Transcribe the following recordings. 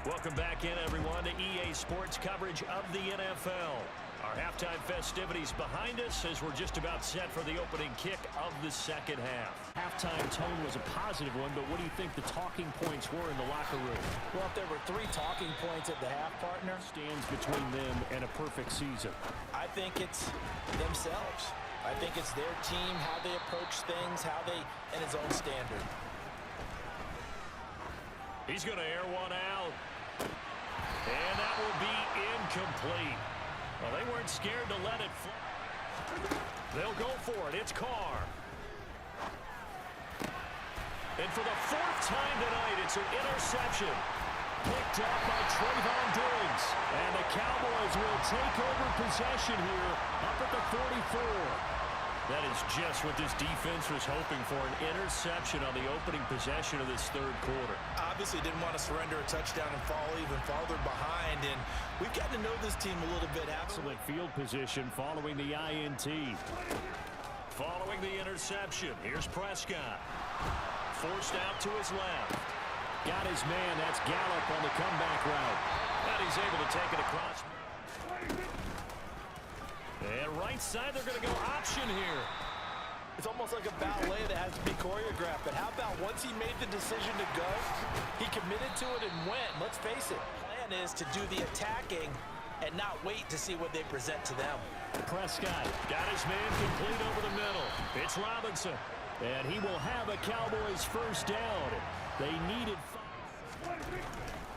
Welcome back in, everyone, to EA Sports coverage of the NFL. Our halftime festivities behind us as we're just about set for the opening kick of the second half. Halftime tone was a positive one, but what do you think the talking points were in the locker room? Well, if there were 3 talking points at the half, partner, Stands between them and a perfect season. I think it's themselves. I think it's their team, how they approach things, and his own standard. He's going to air one out. And that will be incomplete. Well, they weren't scared to let it fly. They'll go for it. It's Carr. And for the 4th time tonight, it's an interception. Picked up by Trayvon Diggs. And the Cowboys will take over possession here up at the 44. That is just what this defense was hoping for, an interception on the opening possession of this third quarter. Obviously didn't want to surrender a touchdown and fall even farther behind, and we've gotten to know this team a little bit. Excellent field position following the INT. Following the interception, here's Prescott. Forced out to his left. Got his man, that's Gallup on the comeback route. And he's able to take it across. And right side, they're going to go option here. It's almost like a ballet that has to be choreographed. But how about once he made the decision to go, he committed to it and went. Let's face it, the plan is to do the attacking and not wait to see what they present to them. Prescott got his man complete over the middle. It's Robinson. And he will have a Cowboys first down. They needed 5.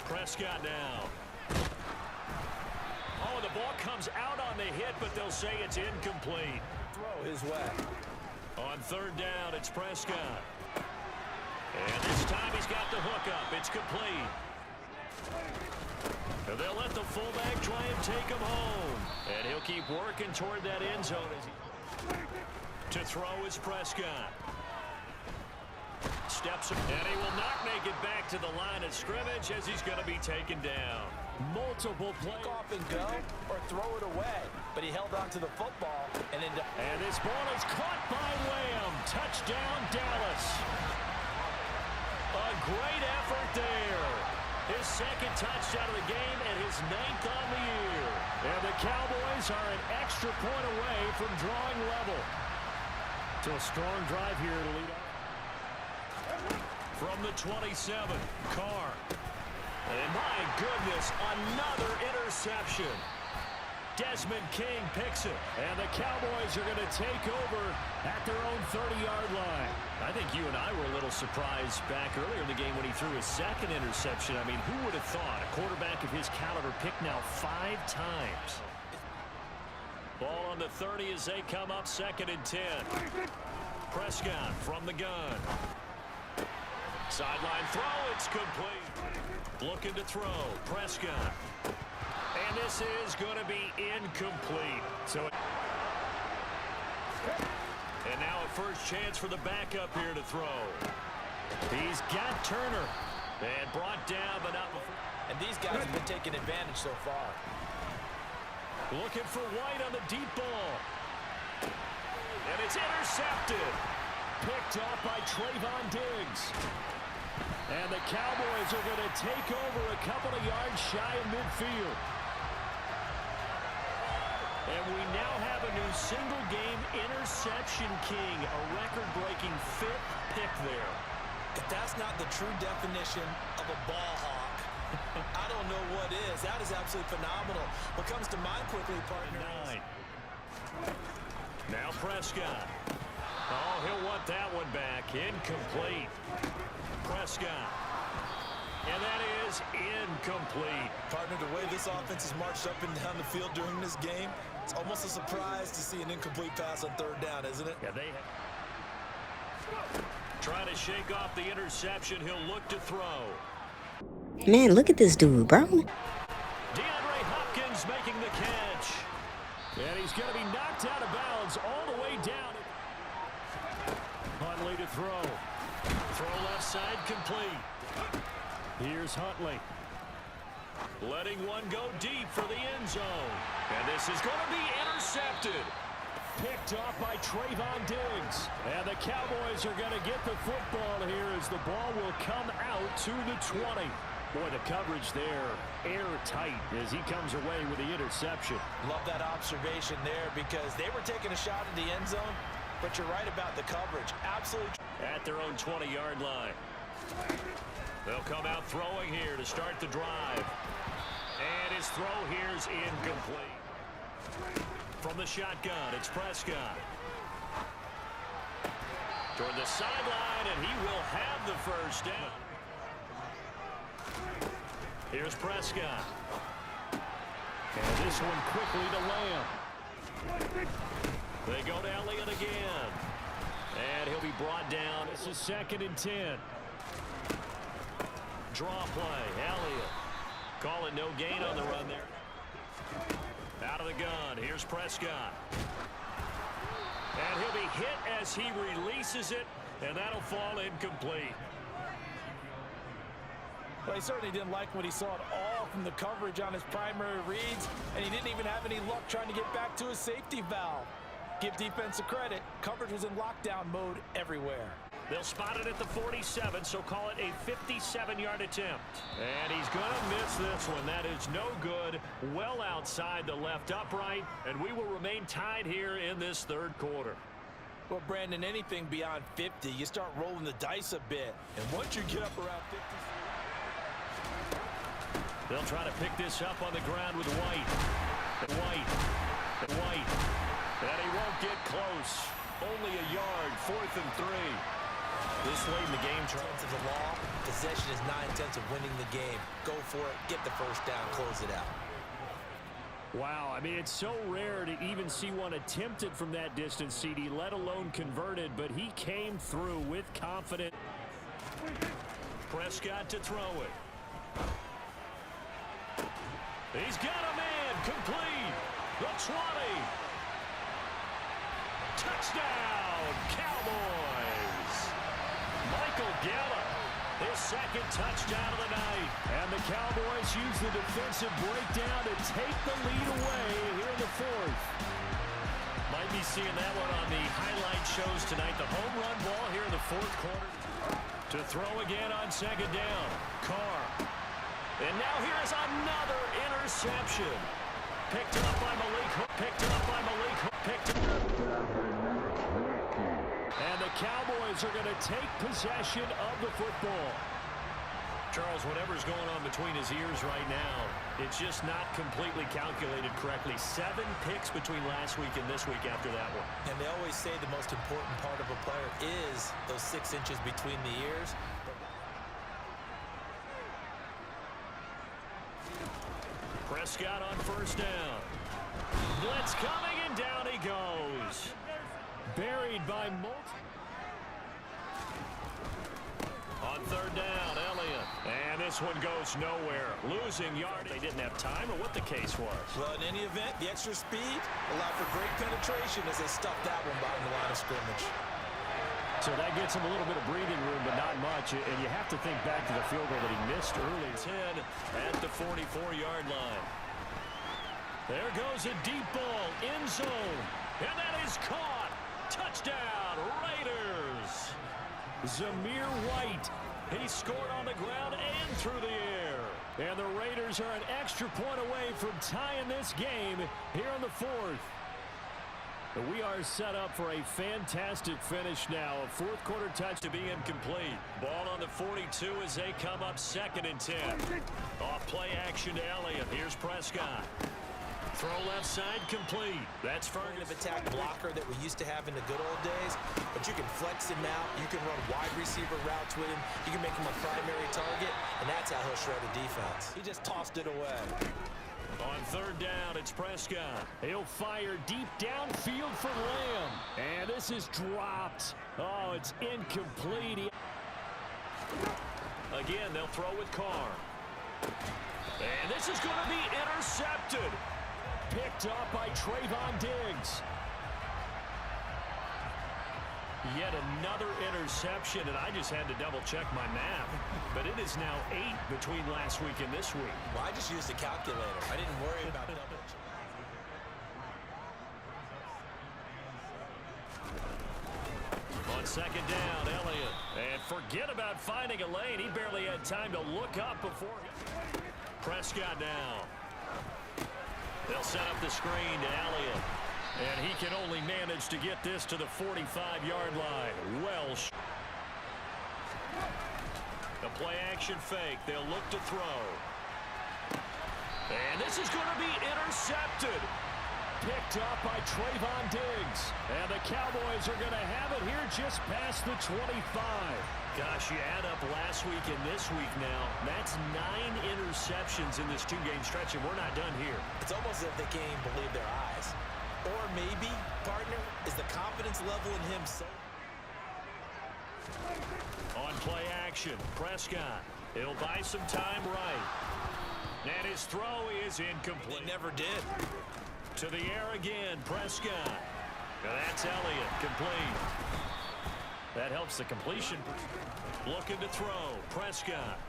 Prescott now. Oh, the ball comes out on the hit, but they'll say it's incomplete. Throw his way. On 3rd down, it's Prescott. And this time he's got the hook up. It's complete. And they'll let the fullback try and take him home. And he'll keep working toward that end zone. To throw is Prescott. Steps him, and he will not make it back to the line of scrimmage as he's going to be taken down. Multiple plays. Off and go or throw it away. But he held on to the football and this ball is caught by Lamb. Touchdown, Dallas. A great effort there. His 2nd touchdown of the game and his 9th on the year. And the Cowboys are an extra point away from drawing level. So a strong drive here to lead off. From the 27, Carr. And my goodness, another interception. Desmond King picks it. And the Cowboys are going to take over at their own 30-yard line. I think you and I were a little surprised back earlier in the game when he threw his 2nd interception. I mean, who would have thought a quarterback of his caliber picked now 5 times? Ball on the 30 as they come up 2nd and 10. Prescott from the gun. Sideline throw, it's complete. Looking to throw, Prescott. And this is going to be incomplete. And now a first chance for the backup here to throw. He's got Turner. And brought down, but not before. And these guys have been taking advantage so far. Looking for White on the deep ball. And it's intercepted. Picked off by Trayvon Diggs. And the Cowboys are going to take over a couple of yards shy of midfield. And we now have a new single-game interception king, a record-breaking 5th pick there. If that's not the true definition of a ball hawk, I don't know what is. That is absolutely phenomenal. What comes to mind quickly, partner? 9. Now Prescott. Oh, he'll want that one back. Incomplete. Prescott. And that is incomplete. Partner, the way this offense has marched up and down the field during this game, it's almost a surprise to see an incomplete pass on 3rd down, isn't it? Yeah, they trying to shake off the interception. He'll look to throw. Man, look at this dude, bro. DeAndre Hopkins making the catch. And he's going to be knocked out of bounds all the way down. Huntley to throw. Throw left side complete. Here's Huntley. Letting one go deep for the end zone. And this is going to be intercepted. Picked off by Trayvon Diggs. And the Cowboys are going to get the football here as the ball will come out to the 20. Boy, the coverage there, airtight as he comes away with the interception. Love that observation there because they were taking a shot at the end zone, but you're right about the coverage. Absolutely. At their own 20-yard line. They'll come out throwing here to start the drive. And his throw here is incomplete. From the shotgun, it's Prescott. Toward the sideline, and he will have the first down. Here's Prescott. And this one quickly to Lamb. They go to Elliott again. And he'll be brought down. This is 2nd and 10. Draw play, Elliott. Call it no gain on the run there. Out of the gun, here's Prescott. And he'll be hit as he releases it, and that'll fall incomplete. Well, he certainly didn't like what he saw at all from the coverage on his primary reads, and he didn't even have any luck trying to get back to his safety valve. Give defense a credit. Coverage was in lockdown mode everywhere. They'll spot it at the 47, so call it a 57-yard attempt. And he's going to miss this one. That is no good. Well outside the left upright, and we will remain tied here in this third quarter. Well, Brandon, anything beyond 50, you start rolling the dice a bit. And once you get up around 50... They'll try to pick this up on the ground with White. White. And he won't get close. Only a yard, 4th and 3. This late in the game, Charles, of the law, possession is 9/10 of winning the game. Go for it, get the first down, close it out. Wow, I mean, it's so rare to even see one attempted from that distance, CD, let alone converted, but he came through with confidence. Prescott to throw it. He's got a man, complete. The 20. Touchdown, Cowboys. Michael Gallup, his 2nd touchdown of the night. And the Cowboys use the defensive breakdown to take the lead away here in the 4th. Might be seeing that one on the highlight shows tonight. The home run ball here in the 4th quarter. To throw again on 2nd down. Carr. And now here is another interception. Picked up by Malik. And the Cowboys are going to take possession of the football. Charles, whatever's going on between his ears right now, it's just not completely calculated correctly. 7 picks between last week and this week after that one. And they always say the most important part of a player is those 6 inches between the ears. Prescott on 1st down. Blitz coming, and down he goes. Buried by On 3rd down, Elliott. And this one goes nowhere. Losing yard. They didn't have time, or what the case was. Well, in any event, the extra speed allowed for great penetration as they stuffed that one behind the line of scrimmage. So that gets him a little bit of breathing room, but not much. And you have to think back to the field goal that he missed early. 10 at the 44-yard line. There goes a deep ball, end zone. And that is caught. Touchdown, Raiders. Zamir White. He scored on the ground and through the air. And the Raiders are an extra point away from tying this game here in the 4th. We are set up for a fantastic finish now. A 4th quarter touch to be incomplete. Ball on the 42 as they come up 2nd and 10. Off play action to Elliott. Here's Prescott. Throw left side complete. That's Ferguson. Of attack blocker that we used to have in the good old days. But you can flex him out. You can run wide receiver routes with him. You can make him a primary target. And that's how he'll shred a defense. He just tossed it away. On 3rd down, it's Prescott. He'll fire deep downfield for Lamb. And this is dropped. Oh, it's incomplete. Again, they'll throw with Carr. And this is going to be intercepted. Picked up by Trayvon Diggs. Yet another interception, and I just had to double-check my math. But it is now 8 between last week and this week. Well, I just used the calculator. I didn't worry about double. On 2nd down, Elliott. And forget about finding a lane. He barely had time to look up before. Prescott now. They'll set up the screen to Elliott. And he can only manage to get this to the 45-yard line. Well, the play action fake. They'll look to throw. And this is going to be intercepted. Picked up by Trayvon Diggs. And the Cowboys are going to have it here just past the 25. Gosh, you add up last week and this week now. That's 9 interceptions in this two-game stretch, and we're not done here. It's almost as if they can't even believe their eyes. Or maybe, partner, is the confidence level in him so... On play action, Prescott. He'll buy some time right. And his throw is incomplete. They never did. To the air again, Prescott. Now that's Elliott, complete. That helps the completion. Looking to throw, Prescott.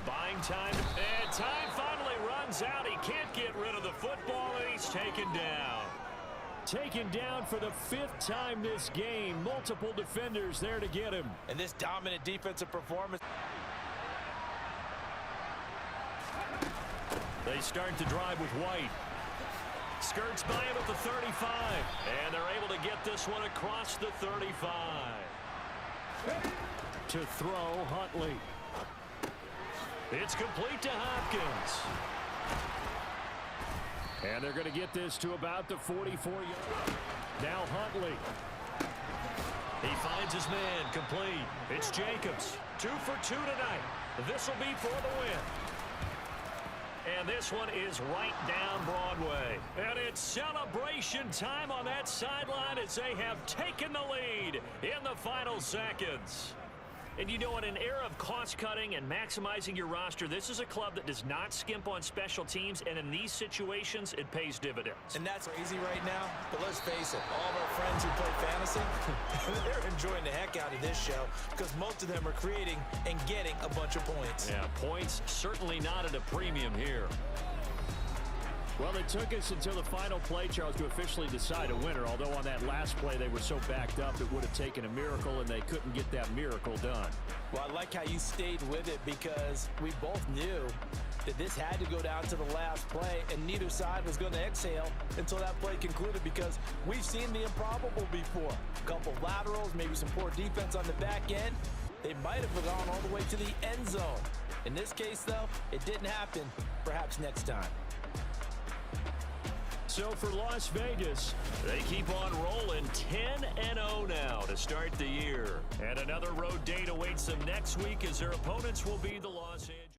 Buying time, and time finally runs out. He can't get rid of the football, and he's taken down. Taken down for the 5th time this game. Multiple defenders there to get him. And this dominant defensive performance. They start to drive with White. Skirts by him at the 35. And they're able to get this one across the 35. To throw, Huntley. It's complete to Hopkins. And they're going to get this to about the 44-yard. Now Huntley. He finds his man, complete. It's Jacobs. 2 for 2 tonight. This will be for the win. And this one is right down Broadway. And it's celebration time on that sideline as they have taken the lead in the final seconds. And you know, in an era of cost-cutting and maximizing your roster, this is a club that does not skimp on special teams, and in these situations, it pays dividends. And that's easy right now, but let's face it, all of our friends who play fantasy, they're enjoying the heck out of this show because most of them are creating and getting a bunch of points. Yeah, points certainly not at a premium here. Well, it took us until the final play, Charles, to officially decide a winner, although on that last play they were so backed up it would have taken a miracle, and they couldn't get that miracle done. Well, I like how you stayed with it because we both knew that this had to go down to the last play, and neither side was going to exhale until that play concluded because we've seen the improbable before. A couple of laterals, maybe some poor defense on the back end. They might have gone all the way to the end zone. In this case, though, it didn't happen. Perhaps next time. So for Las Vegas, they keep on rolling 10-0 now to start the year. And another road date awaits them next week as their opponents will be the Los Angeles.